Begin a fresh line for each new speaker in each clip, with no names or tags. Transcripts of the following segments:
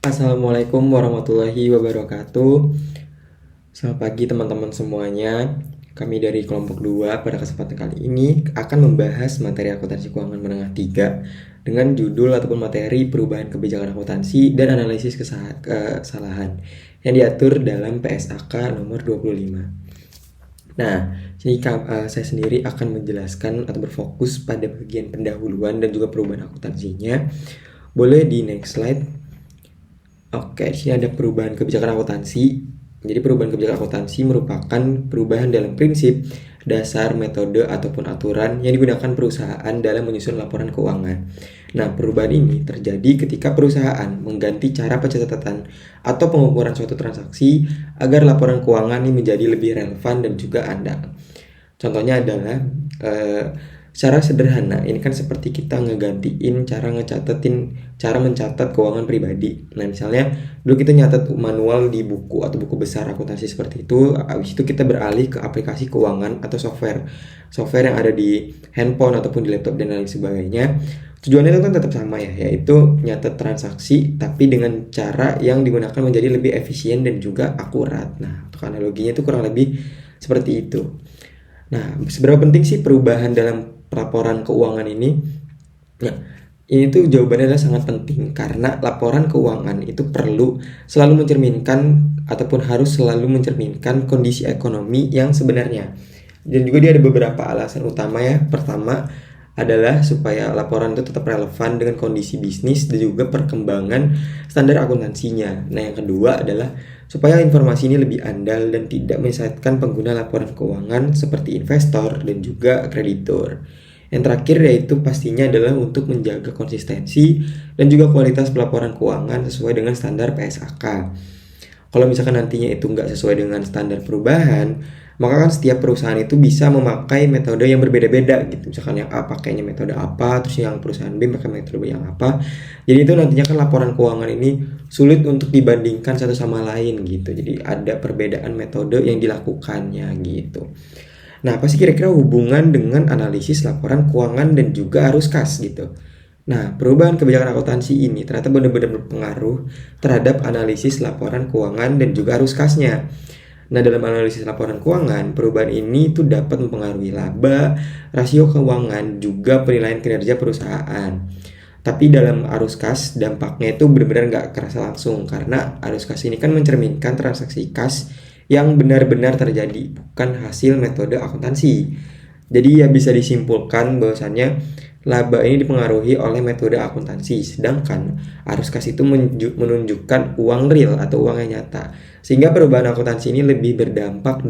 Assalamualaikum warahmatullahi wabarakatuh. Selamat pagi teman-teman semuanya. Kami dari kelompok 2 pada kesempatan kali ini akan membahas materi akuntansi keuangan menengah 3 dengan judul ataupun materi perubahan kebijakan akuntansi dan analisis kesalahan yang diatur dalam PSAK nomor 25. Nah, saya sendiri akan menjelaskan atau berfokus pada bagian pendahuluan dan juga perubahan akuntansinya. Boleh di next slide. Oke, di sini ada perubahan kebijakan akuntansi. Jadi perubahan kebijakan akuntansi merupakan perubahan dalam prinsip, dasar, metode, ataupun aturan yang digunakan perusahaan dalam menyusun laporan keuangan. Nah, perubahan ini terjadi ketika perusahaan mengganti cara pencatatan atau pengukuran suatu transaksi agar laporan keuangan ini menjadi lebih relevan dan juga andal. Contohnya adalah secara sederhana, ini kan seperti kita ngegantiin cara mencatat keuangan pribadi. Nah, misalnya dulu kita nyatat manual di buku atau buku besar akuntansi seperti itu, habis itu kita beralih ke aplikasi keuangan atau software yang ada di handphone ataupun di laptop dan lain sebagainya. Tujuannya itu kan tetap sama ya, yaitu nyatet transaksi tapi dengan cara yang digunakan menjadi lebih efisien dan juga akurat. Nah, untuk analoginya itu kurang lebih seperti itu. Nah, seberapa penting sih perubahan dalam laporan keuangan ini? Nah, ini tuh jawabannya adalah sangat penting karena laporan keuangan itu perlu selalu mencerminkan ataupun harus selalu mencerminkan kondisi ekonomi yang sebenarnya. Dan juga dia ada beberapa alasan utama ya. Pertama adalah supaya laporan itu tetap relevan dengan kondisi bisnis dan juga perkembangan standar akuntansinya. Nah, yang kedua adalah supaya informasi ini lebih andal dan tidak menyesatkan pengguna laporan keuangan seperti investor dan juga kreditur. Yang terakhir yaitu pastinya adalah untuk menjaga konsistensi dan juga kualitas pelaporan keuangan sesuai dengan standar PSAK. Kalau misalkan nantinya itu nggak sesuai dengan standar perubahan, maka kan setiap perusahaan itu bisa memakai metode yang berbeda-beda gitu. Misalkan yang A pakainya metode apa, terus yang perusahaan B pakai metode yang apa. Jadi itu nantinya kan laporan keuangan ini sulit untuk dibandingkan satu sama lain gitu. Jadi ada perbedaan metode yang dilakukannya gitu. Nah, apa sih kira-kira hubungan dengan analisis laporan keuangan dan juga arus kas gitu? Nah, perubahan kebijakan akuntansi ini ternyata benar-benar berpengaruh terhadap analisis laporan keuangan dan juga arus kasnya. Nah, dalam analisis laporan keuangan, perubahan ini tuh dapat mempengaruhi laba, rasio keuangan, juga penilaian kinerja perusahaan. Tapi dalam arus kas, dampaknya itu benar-benar nggak kerasa langsung karena arus kas ini kan mencerminkan transaksi kas yang benar-benar terjadi, bukan hasil metode akuntansi. Jadi ya bisa disimpulkan bahwasannya laba ini dipengaruhi oleh metode akuntansi, sedangkan arus kas itu menunjukkan uang real atau uang yang nyata. Sehingga perubahan akuntansi ini lebih berdampak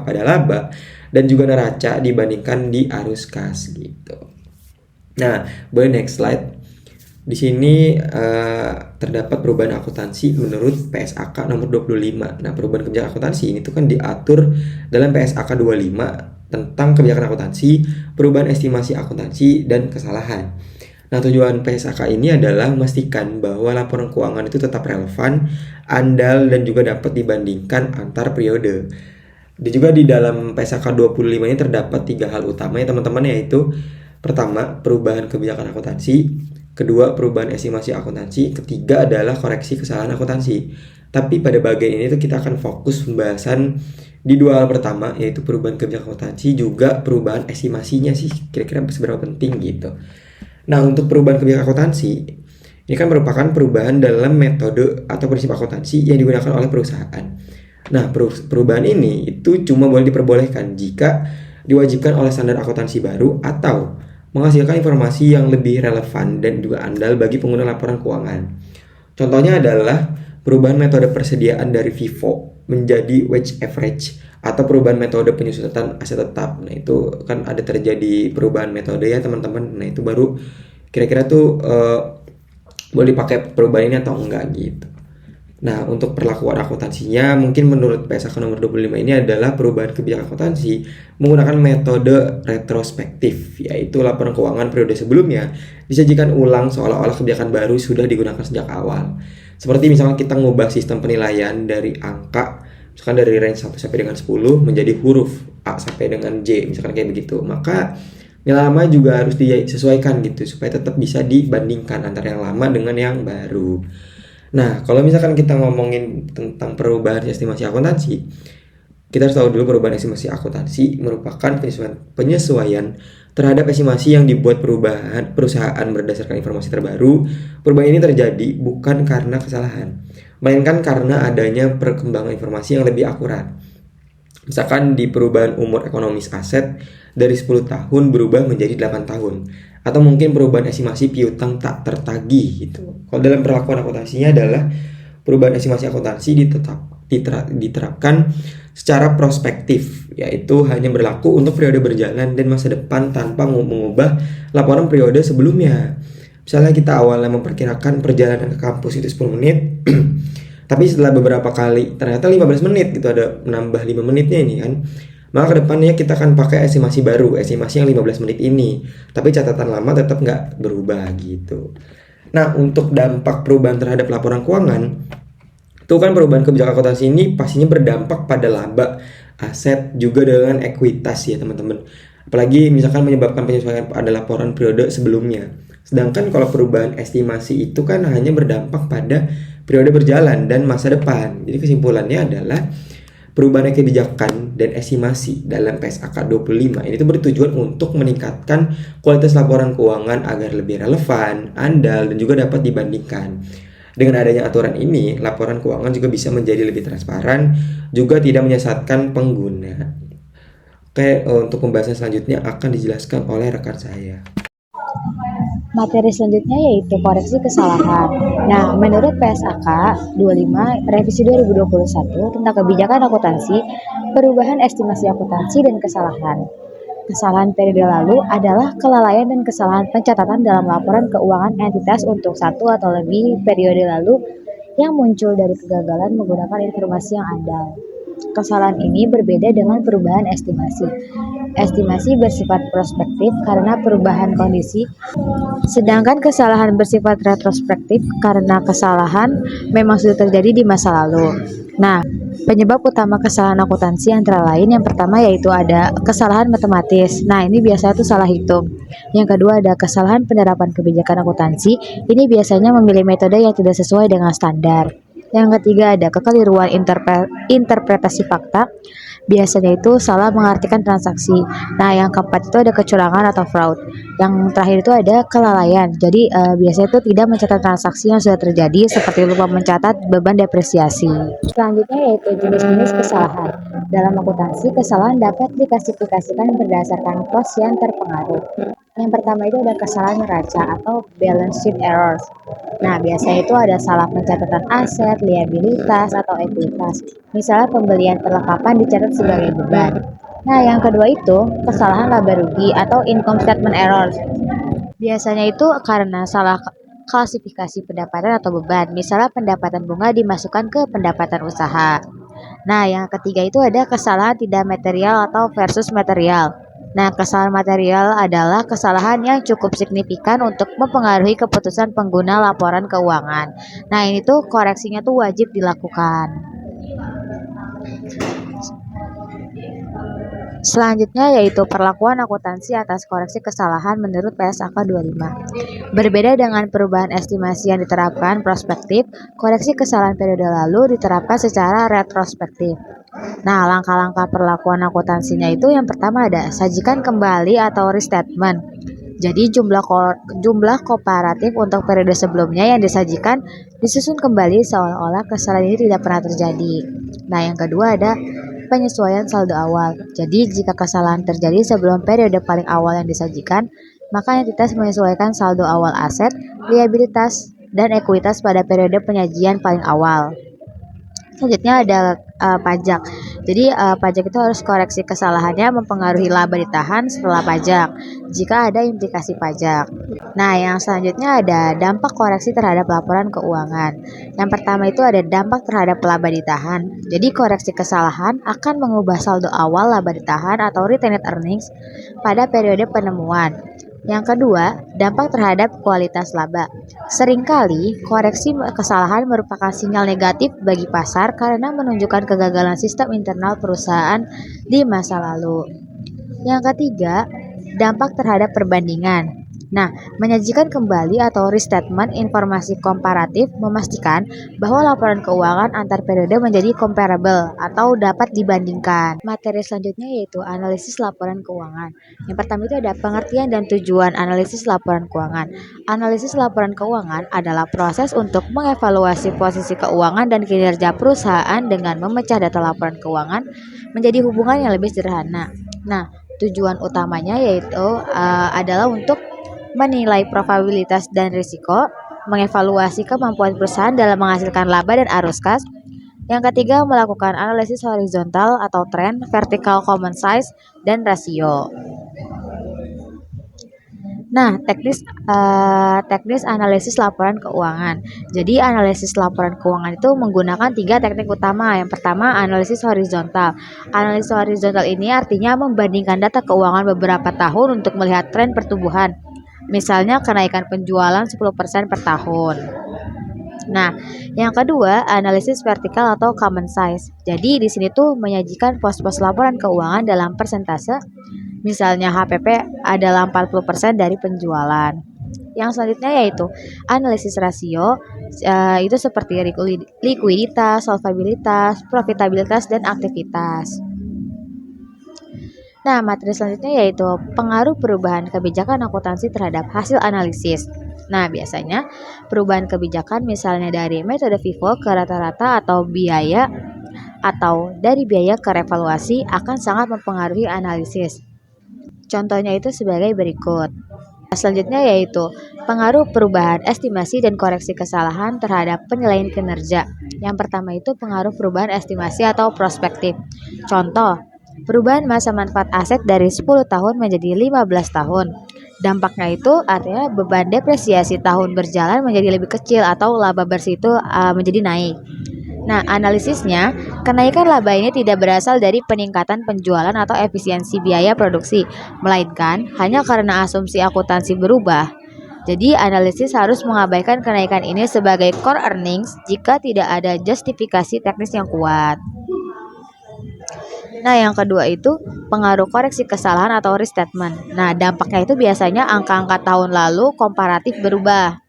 pada laba dan juga neraca dibandingkan di arus kas gitu. Nah, boleh next slide. Di sini terdapat perubahan akuntansi menurut PSAK nomor 25. Nah, perubahan kebijakan akuntansi ini tuh kan diatur dalam PSAK 25 tentang kebijakan akuntansi, perubahan estimasi akuntansi, dan kesalahan. Nah, tujuan PSAK ini adalah memastikan bahwa laporan keuangan itu tetap relevan, andal, dan juga dapat dibandingkan antar periode. Dan juga di dalam PSAK 25 ini terdapat 3 hal utama ya teman-teman, yaitu pertama, perubahan kebijakan akuntansi, kedua, perubahan estimasi akuntansi, ketiga adalah koreksi kesalahan akuntansi. Tapi pada bagian ini tuh kita akan fokus pembahasan di 2 hal pertama, yaitu perubahan kebijakan akuntansi juga perubahan estimasinya sih kira-kira seberapa penting gitu. Nah, untuk perubahan kebijakan akuntansi ini kan merupakan perubahan dalam metode atau prinsip akuntansi yang digunakan oleh perusahaan. Nah, perubahan ini itu cuma boleh diperbolehkan jika diwajibkan oleh standar akuntansi baru atau menghasilkan informasi yang lebih relevan dan juga andal bagi pengguna laporan keuangan. Contohnya adalah perubahan metode persediaan dari FIFO menjadi wage average atau perubahan metode penyusutan aset tetap. Nah, itu kan ada terjadi perubahan metode ya teman-teman. Nah, itu baru kira-kira tuh boleh dipakai perubahan ini atau enggak gitu. Nah, untuk perlakuan akuntansinya mungkin menurut PSAK nomor 25 ini adalah perubahan kebijakan akuntansi menggunakan metode retrospektif, yaitu laporan keuangan periode sebelumnya disajikan ulang seolah-olah kebijakan baru sudah digunakan sejak awal. Seperti misalnya kita ngubah sistem penilaian dari angka, misalkan dari range 1 sampai dengan 10 menjadi huruf A sampai dengan J, misalkan kayak begitu. Maka Yang lama juga harus disesuaikan gitu supaya tetap bisa dibandingkan antara yang lama dengan yang baru. Nah, kalau misalkan kita ngomongin tentang perubahan estimasi akuntansi, kita harus tahu dulu perubahan estimasi akuntansi merupakan penyesuaian terhadap estimasi yang dibuat perusahaan berdasarkan informasi terbaru. Perubahan ini terjadi bukan karena kesalahan, melainkan karena adanya perkembangan informasi yang lebih akurat. Misalkan di perubahan umur ekonomis aset dari 10 tahun berubah menjadi 8 tahun. Atau mungkin perubahan estimasi piutang tak tertagih gitu. Kalau dalam perlakuan akuntansinya adalah perubahan estimasi akuntansi diterapkan secara prospektif, yaitu hanya berlaku untuk periode berjalan dan masa depan tanpa mengubah laporan periode sebelumnya. Misalnya kita awalnya memperkirakan perjalanan ke kampus itu 10 menit, tapi setelah beberapa kali ternyata 15 menit gitu, ada menambah 5 menitnya ini kan. Maka kedepannya kita akan pakai estimasi baru, estimasi yang 15 menit ini. Tapi catatan lama tetap nggak berubah gitu. Nah, untuk dampak perubahan terhadap laporan keuangan, itu kan perubahan kebijakan akuntansi ini pastinya berdampak pada laba, aset, juga dengan ekuitas ya teman-teman. Apalagi misalkan menyebabkan penyesuaian pada laporan periode sebelumnya. Sedangkan kalau perubahan estimasi itu kan hanya berdampak pada periode berjalan dan masa depan. Jadi kesimpulannya adalah perubahan kebijakan dan estimasi dalam PSAK 25 ini tuh bertujuan untuk meningkatkan kualitas laporan keuangan agar lebih relevan, andal, dan juga dapat dibandingkan. Dengan adanya aturan ini, laporan keuangan juga bisa menjadi lebih transparan, juga tidak menyesatkan pengguna. Oke, untuk pembahasan selanjutnya akan dijelaskan oleh rekan saya.
Materi selanjutnya yaitu koreksi kesalahan. Nah, menurut PSAK 25 revisi 2021 tentang kebijakan akuntansi, perubahan estimasi akuntansi dan kesalahan. Kesalahan periode lalu adalah kelalaian dan kesalahan pencatatan dalam laporan keuangan entitas untuk satu atau lebih periode lalu yang muncul dari kegagalan menggunakan informasi yang andal. Kesalahan ini berbeda dengan perubahan estimasi. Estimasi bersifat prospektif karena perubahan kondisi, sedangkan kesalahan bersifat retrospektif karena kesalahan memang sudah terjadi di masa lalu. Nah, penyebab utama kesalahan akuntansi antara lain yang pertama yaitu ada kesalahan matematis. Nah, ini biasanya tuh salah hitung. Yang kedua ada kesalahan penerapan kebijakan akuntansi. Ini biasanya memilih metode yang tidak sesuai dengan standar. Yang ketiga ada kekeliruan interpretasi fakta. Biasanya itu salah mengartikan transaksi. Nah, yang keempat itu ada kecurangan atau fraud. Yang terakhir itu ada kelalaian. Jadi biasanya itu tidak mencatat transaksi yang sudah terjadi seperti lupa mencatat beban depresiasi. Selanjutnya yaitu jenis-jenis kesalahan. Dalam akuntansi, kesalahan dapat diklasifikasikan berdasarkan pos yang terpengaruh. Yang pertama itu ada kesalahan neraca atau balance sheet errors. Nah, biasanya itu ada salah pencatatan aset, liabilitas, atau ekuitas. Misalnya pembelian perlengkapan dicatat sebagai beban. Nah, yang kedua itu kesalahan laba rugi atau income statement errors. Biasanya itu karena salah klasifikasi pendapatan atau beban. Misalnya pendapatan bunga dimasukkan ke pendapatan usaha. Nah, yang ketiga itu ada kesalahan tidak material atau versus material. Nah, kesalahan material adalah kesalahan yang cukup signifikan untuk mempengaruhi keputusan pengguna laporan keuangan. Nah, ini tuh koreksinya tuh wajib dilakukan. Selanjutnya yaitu perlakuan akuntansi atas koreksi kesalahan menurut PSAK 25. Berbeda dengan perubahan estimasi yang diterapkan prospektif, koreksi kesalahan periode lalu diterapkan secara retrospektif. Nah, langkah-langkah perlakuan akuntansinya itu yang pertama ada sajikan kembali atau restatement. Jadi jumlah kooperatif untuk periode sebelumnya yang disajikan disusun kembali seolah-olah kesalahan ini tidak pernah terjadi. Nah, yang kedua ada penyesuaian saldo awal. Jadi jika kesalahan terjadi sebelum periode paling awal yang disajikan, maka entitas menyesuaikan saldo awal aset, liabilitas, dan ekuitas pada periode penyajian paling awal. Selanjutnya ada pajak. Jadi pajak itu harus koreksi kesalahannya mempengaruhi laba ditahan setelah pajak jika ada implikasi pajak. Nah, yang selanjutnya ada dampak koreksi terhadap laporan keuangan. Yang pertama itu ada dampak terhadap laba ditahan. Jadi koreksi kesalahan akan mengubah saldo awal laba ditahan atau retained earnings pada periode penemuan. Yang kedua, dampak terhadap kualitas laba. Seringkali, koreksi kesalahan merupakan sinyal negatif bagi pasar karena menunjukkan kegagalan sistem internal perusahaan di masa lalu. Yang ketiga, Dampak terhadap perbandingan. Nah, menyajikan kembali atau restatement informasi komparatif memastikan bahwa laporan keuangan antar periode menjadi comparable atau dapat dibandingkan. Materi selanjutnya yaitu analisis laporan keuangan. Yang pertama itu ada pengertian dan tujuan analisis laporan keuangan. Analisis laporan keuangan adalah proses untuk mengevaluasi posisi keuangan dan kinerja perusahaan dengan memecah data laporan keuangan menjadi hubungan yang lebih sederhana. Nah, tujuan utamanya yaitu adalah untuk menilai probabilitas dan risiko, mengevaluasi kemampuan perusahaan dalam menghasilkan laba dan arus kas. Yang ketiga, melakukan analisis horizontal atau tren, vertical common size, dan rasio. Nah, teknis analisis laporan keuangan. Jadi, analisis laporan keuangan itu menggunakan 3 teknik utama. Yang pertama, analisis horizontal. Analisis horizontal ini artinya membandingkan data keuangan beberapa tahun untuk melihat tren pertumbuhan. Misalnya kenaikan penjualan 10% per tahun. Nah, yang kedua, analisis vertikal atau common size. Jadi, di sini tuh menyajikan pos-pos laporan keuangan dalam persentase. Misalnya HPP adalah 40% dari penjualan. Yang selanjutnya yaitu analisis rasio, itu seperti likuiditas, solvabilitas, profitabilitas, dan aktivitas. Nah, materi selanjutnya yaitu pengaruh perubahan kebijakan akuntansi terhadap hasil analisis. Nah, biasanya perubahan kebijakan misalnya dari metode FIFO ke rata-rata atau dari biaya ke revaluasi akan sangat mempengaruhi analisis. Contohnya itu sebagai berikut. Selanjutnya yaitu pengaruh perubahan estimasi dan koreksi kesalahan terhadap penilaian kinerja. Yang pertama itu pengaruh perubahan estimasi atau prospektif. Contoh, perubahan masa manfaat aset dari 10 tahun menjadi 15 tahun. Dampaknya itu artinya beban depresiasi tahun berjalan menjadi lebih kecil atau laba bersih itu menjadi naik. Nah, analisisnya, kenaikan laba ini tidak berasal dari peningkatan penjualan atau efisiensi biaya produksi, melainkan hanya karena asumsi akuntansi berubah. Jadi, analisis harus mengabaikan kenaikan ini sebagai core earnings jika tidak ada justifikasi teknis yang kuat. Nah, yang kedua itu pengaruh koreksi kesalahan atau restatement. Nah, dampaknya itu biasanya angka-angka tahun lalu komparatif berubah.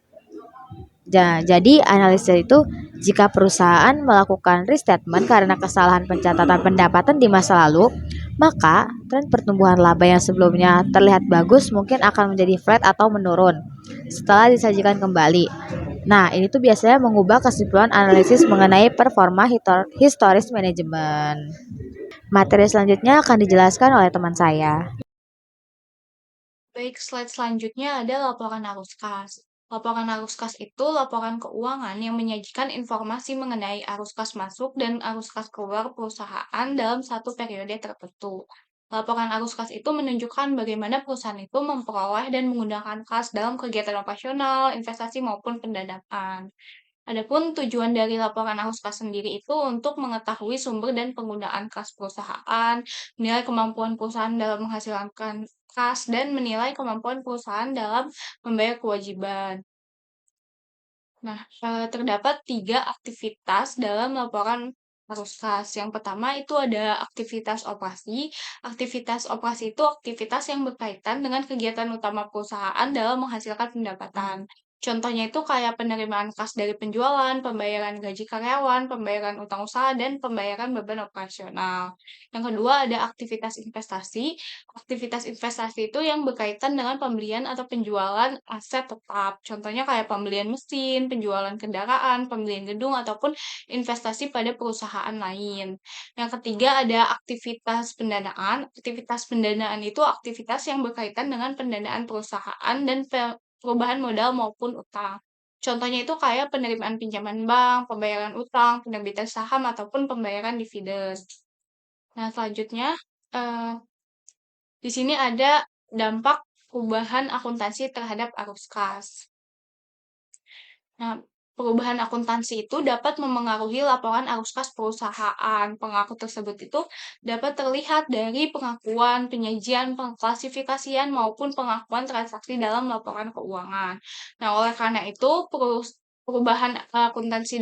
Jadi analisis itu jika perusahaan melakukan restatement karena kesalahan pencatatan pendapatan di masa lalu, maka tren pertumbuhan laba yang sebelumnya terlihat bagus mungkin akan menjadi flat atau menurun setelah disajikan kembali. Nah, ini tuh biasanya mengubah kesimpulan analisis mengenai performa historis manajemen. Materi selanjutnya akan dijelaskan oleh teman saya.
Baik, slide selanjutnya ada laporan arus kas. Laporan arus kas itu laporan keuangan yang menyajikan informasi mengenai arus kas masuk dan arus kas keluar perusahaan dalam satu periode tertentu. Laporan arus kas itu menunjukkan bagaimana perusahaan itu memperoleh dan menggunakan kas dalam kegiatan operasional, investasi maupun pendanaan. Adapun tujuan dari laporan arus kas sendiri itu untuk mengetahui sumber dan penggunaan kas perusahaan, menilai kemampuan perusahaan dalam menghasilkan kas, dan menilai kemampuan perusahaan dalam membayar kewajiban. Nah, terdapat 3 aktivitas dalam laporan arus kas. Yang pertama itu ada aktivitas operasi. Aktivitas operasi itu aktivitas yang berkaitan dengan kegiatan utama perusahaan dalam menghasilkan pendapatan. Contohnya itu kayak penerimaan kas dari penjualan, pembayaran gaji karyawan, pembayaran utang usaha, dan pembayaran beban operasional. Yang kedua ada aktivitas investasi. Aktivitas investasi itu yang berkaitan dengan pembelian atau penjualan aset tetap. Contohnya kayak pembelian mesin, penjualan kendaraan, pembelian gedung, ataupun investasi pada perusahaan lain. Yang ketiga ada aktivitas pendanaan. Aktivitas pendanaan itu aktivitas yang berkaitan dengan pendanaan perusahaan dan perubahan modal maupun utang. Contohnya itu kayak penerimaan pinjaman bank, pembayaran utang, penerbitan saham, ataupun pembayaran dividen. Nah, selanjutnya, eh, di sini ada dampak perubahan akuntansi terhadap arus kas. Nah, perubahan akuntansi itu dapat memengaruhi laporan arus kas perusahaan. Pengaruh tersebut itu dapat terlihat dari pengakuan, penyajian, pengklasifikasian, maupun pengakuan transaksi dalam laporan keuangan. Nah, oleh karena itu, perubahan akuntansi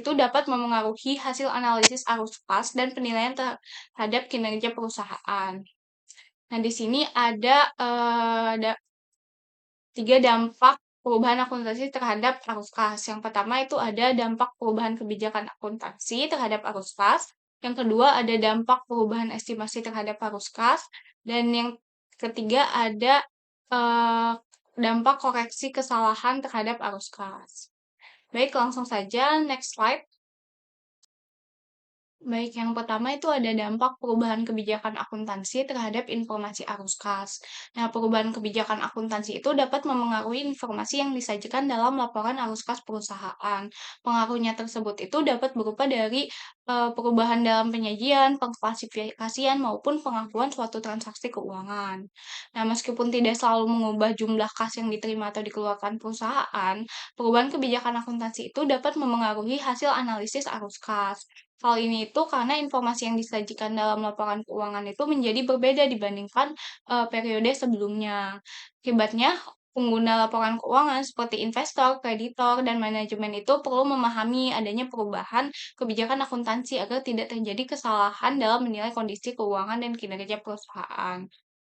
itu dapat memengaruhi hasil analisis arus kas dan penilaian terhadap kinerja perusahaan. Nah, di sini ada 3 dampak perubahan akuntansi terhadap arus kas. Yang pertama itu ada dampak perubahan kebijakan akuntansi terhadap arus kas. Yang kedua ada dampak perubahan estimasi terhadap arus kas. Dan yang ketiga ada eh, dampak koreksi kesalahan terhadap arus kas. Baik, langsung saja next slide. Baik, yang pertama itu ada dampak perubahan kebijakan akuntansi terhadap informasi arus kas. Nah, perubahan kebijakan akuntansi itu dapat memengaruhi informasi yang disajikan dalam laporan arus kas perusahaan. Pengaruhnya tersebut itu dapat berupa dari perubahan dalam penyajian, pengklasifikasian, maupun pengakuan suatu transaksi keuangan. Nah, meskipun tidak selalu mengubah jumlah kas yang diterima atau dikeluarkan perusahaan, perubahan kebijakan akuntansi itu dapat memengaruhi hasil analisis arus kas. Hal ini itu karena informasi yang disajikan dalam laporan keuangan itu menjadi berbeda dibandingkan periode sebelumnya. Akibatnya, pengguna laporan keuangan seperti investor, kreditor, dan manajemen itu perlu memahami adanya perubahan kebijakan akuntansi agar tidak terjadi kesalahan dalam menilai kondisi keuangan dan kinerja perusahaan.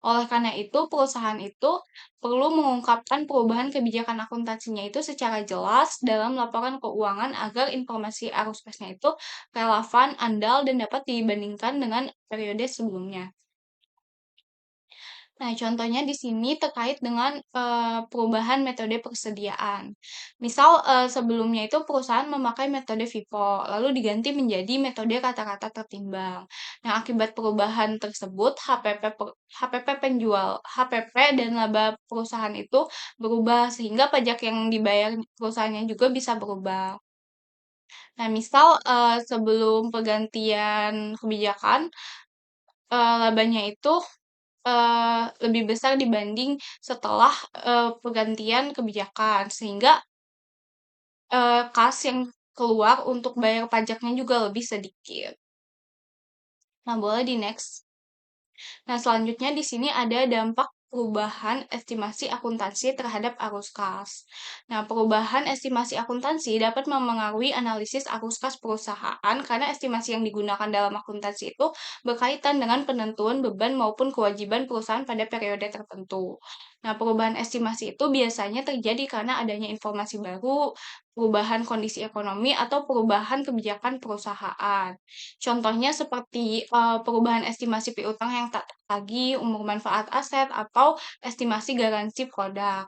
Oleh karena itu, perusahaan itu perlu mengungkapkan perubahan kebijakan akuntansinya itu secara jelas dalam laporan keuangan agar informasi arus kasnya itu relevan, andal, dan dapat dibandingkan dengan periode sebelumnya. Nah, contohnya di sini terkait dengan perubahan metode persediaan. Misal sebelumnya itu perusahaan memakai metode FIFO, lalu diganti menjadi metode kata-kata tertimbang. Nah, akibat perubahan tersebut, HPP penjual, HPP dan laba perusahaan itu berubah sehingga pajak yang dibayar perusahaannya juga bisa berubah. Nah, misal sebelum pergantian kebijakan, labanya itu lebih besar dibanding setelah, pergantian kebijakan. Sehingga, kas yang keluar untuk bayar pajaknya juga lebih sedikit. Nah, boleh di next. Nah, selanjutnya di sini ada dampak perubahan estimasi akuntansi terhadap arus kas. Nah, perubahan estimasi akuntansi dapat memengaruhi analisis arus kas perusahaan karena estimasi yang digunakan dalam akuntansi itu berkaitan dengan penentuan beban maupun kewajiban perusahaan pada periode tertentu. Nah, perubahan estimasi itu biasanya terjadi karena adanya informasi baru, perubahan kondisi ekonomi, atau perubahan kebijakan perusahaan. Contohnya seperti perubahan estimasi piutang yang tak tertagih, umur manfaat aset, atau estimasi garansi produk.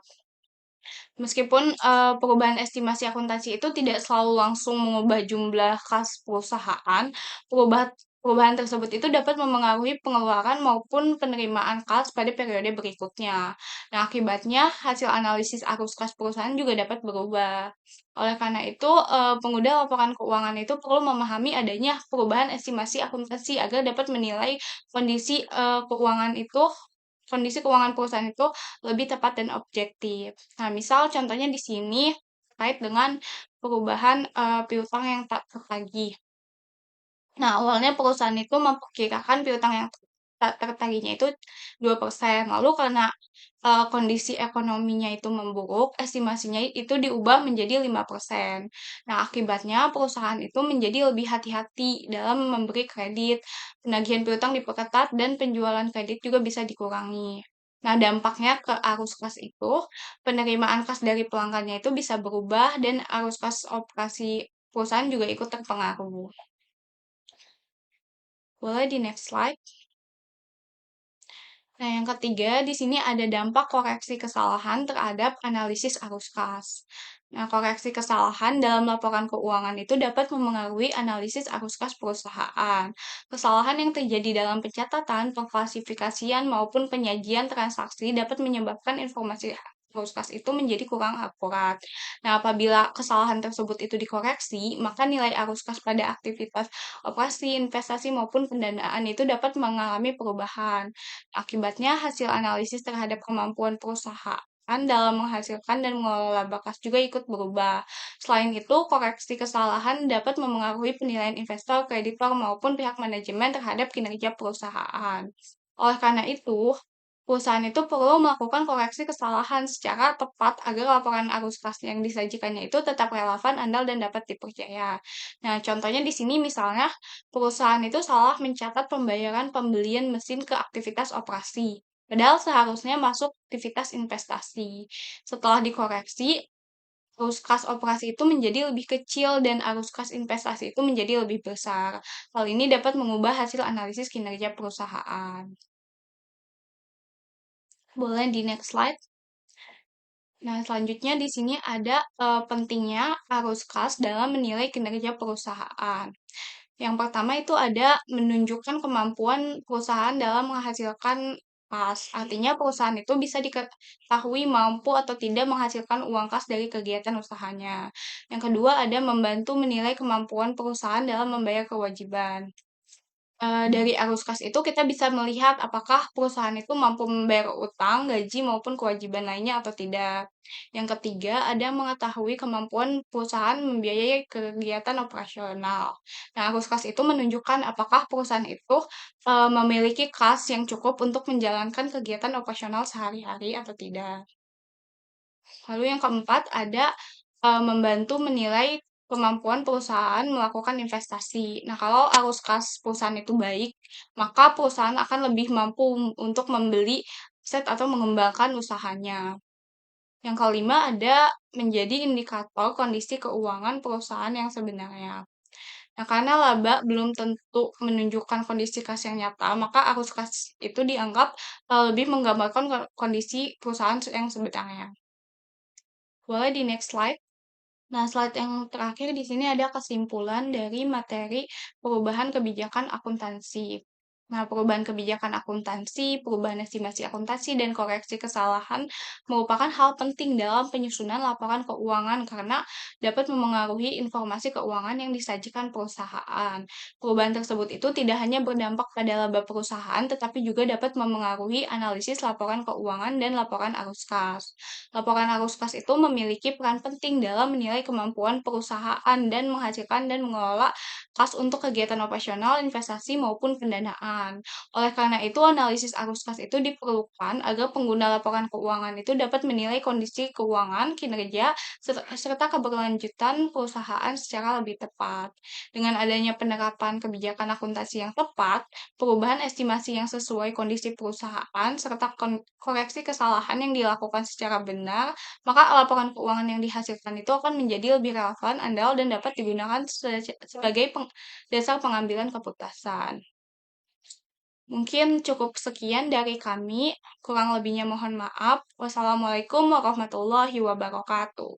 Meskipun perubahan estimasi akuntansi itu tidak selalu langsung mengubah jumlah kas perusahaan, perubahan perubahan tersebut itu dapat memengaruhi pengeluaran maupun penerimaan kas pada periode berikutnya. Nah, akibatnya hasil analisis arus kas perusahaan juga dapat berubah. Oleh karena itu, pengguna laporan keuangan itu perlu memahami adanya perubahan estimasi akuntansi agar dapat menilai kondisi kondisi keuangan perusahaan itu lebih tepat dan objektif. Nah, misal contohnya di sini terkait dengan perubahan piutang yang tak tertagih. Nah, awalnya perusahaan itu memperkirakan piutang yang tak tertagihnya itu 2%. Lalu karena kondisi ekonominya itu memburuk, estimasinya itu diubah menjadi 5%. Nah, akibatnya perusahaan itu menjadi lebih hati-hati dalam memberi kredit, penagihan piutang diperketat, dan penjualan kredit juga bisa dikurangi. Nah, dampaknya ke arus kas itu, penerimaan kas dari pelanggannya itu bisa berubah dan arus kas operasi perusahaan juga ikut terpengaruh. Boleh di next slide. Nah, yang ketiga, di sini ada dampak koreksi kesalahan terhadap analisis arus kas. Nah, koreksi kesalahan dalam laporan keuangan itu dapat memengaruhi analisis arus kas perusahaan. Kesalahan yang terjadi dalam pencatatan, pengklasifikasian, maupun penyajian transaksi dapat menyebabkan informasi arus kas itu menjadi kurang akurat. Nah, apabila kesalahan tersebut itu dikoreksi, maka nilai arus kas pada aktivitas operasi, investasi, maupun pendanaan itu dapat mengalami perubahan. Akibatnya, hasil analisis terhadap kemampuan perusahaan dalam menghasilkan dan mengelola bakas juga ikut berubah. Selain itu, koreksi kesalahan dapat memengaruhi penilaian investor, kreditor, maupun pihak manajemen terhadap kinerja perusahaan. Oleh karena itu, perusahaan itu perlu melakukan koreksi kesalahan secara tepat agar laporan arus kas yang disajikannya itu tetap relevan, andal, dan dapat dipercaya. Nah, contohnya di sini misalnya perusahaan itu salah mencatat pembayaran pembelian mesin ke aktivitas operasi. Padahal seharusnya masuk aktivitas investasi. Setelah dikoreksi, arus kas operasi itu menjadi lebih kecil dan arus kas investasi itu menjadi lebih besar. Hal ini dapat mengubah hasil analisis kinerja perusahaan. Boleh di next slide. Nah, selanjutnya di sini ada pentingnya arus kas dalam menilai kinerja perusahaan. Yang pertama itu ada menunjukkan kemampuan perusahaan dalam menghasilkan kas. Artinya perusahaan itu bisa diketahui mampu atau tidak menghasilkan uang kas dari kegiatan usahanya. Yang kedua ada membantu menilai kemampuan perusahaan dalam membayar kewajiban. Dari arus kas itu kita bisa melihat apakah perusahaan itu mampu membayar utang, gaji, maupun kewajiban lainnya atau tidak. Yang ketiga, ada mengetahui kemampuan perusahaan membiayai kegiatan operasional. Nah, arus kas itu menunjukkan apakah perusahaan itu memiliki kas yang cukup untuk menjalankan kegiatan operasional sehari-hari atau tidak. Lalu yang keempat ada membantu menilai kemampuan perusahaan melakukan investasi. Nah, kalau arus kas perusahaan itu baik, maka perusahaan akan lebih mampu untuk membeli aset atau mengembangkan usahanya. Yang kelima ada menjadi indikator kondisi keuangan perusahaan yang sebenarnya. Nah, karena laba belum tentu menunjukkan kondisi kas yang nyata, maka arus kas itu dianggap lebih menggambarkan kondisi perusahaan yang sebenarnya. Boleh di next slide. Nah, slide yang terakhir di sini ada kesimpulan dari materi perubahan kebijakan akuntansi. Nah, perubahan kebijakan akuntansi, perubahan estimasi akuntansi, dan koreksi kesalahan merupakan hal penting dalam penyusunan laporan keuangan karena dapat memengaruhi informasi keuangan yang disajikan perusahaan. Perubahan tersebut itu tidak hanya berdampak pada laba perusahaan, tetapi juga dapat memengaruhi analisis laporan keuangan dan laporan arus kas. Laporan arus kas itu memiliki peran penting dalam menilai kemampuan perusahaan dan menghasilkan dan mengelola kas untuk kegiatan operasional, investasi, maupun pendanaan. Oleh karena itu, analisis arus kas itu diperlukan agar pengguna laporan keuangan itu dapat menilai kondisi keuangan, kinerja, serta keberlanjutan perusahaan secara lebih tepat. Dengan adanya penerapan kebijakan akuntansi yang tepat, perubahan estimasi yang sesuai kondisi perusahaan, serta koreksi kesalahan yang dilakukan secara benar, maka laporan keuangan yang dihasilkan itu akan menjadi lebih relevan, andal, dan dapat digunakan sebagai dasar pengambilan keputusan. Mungkin cukup sekian dari kami, kurang lebihnya mohon maaf. Wassalamualaikum warahmatullahi wabarakatuh.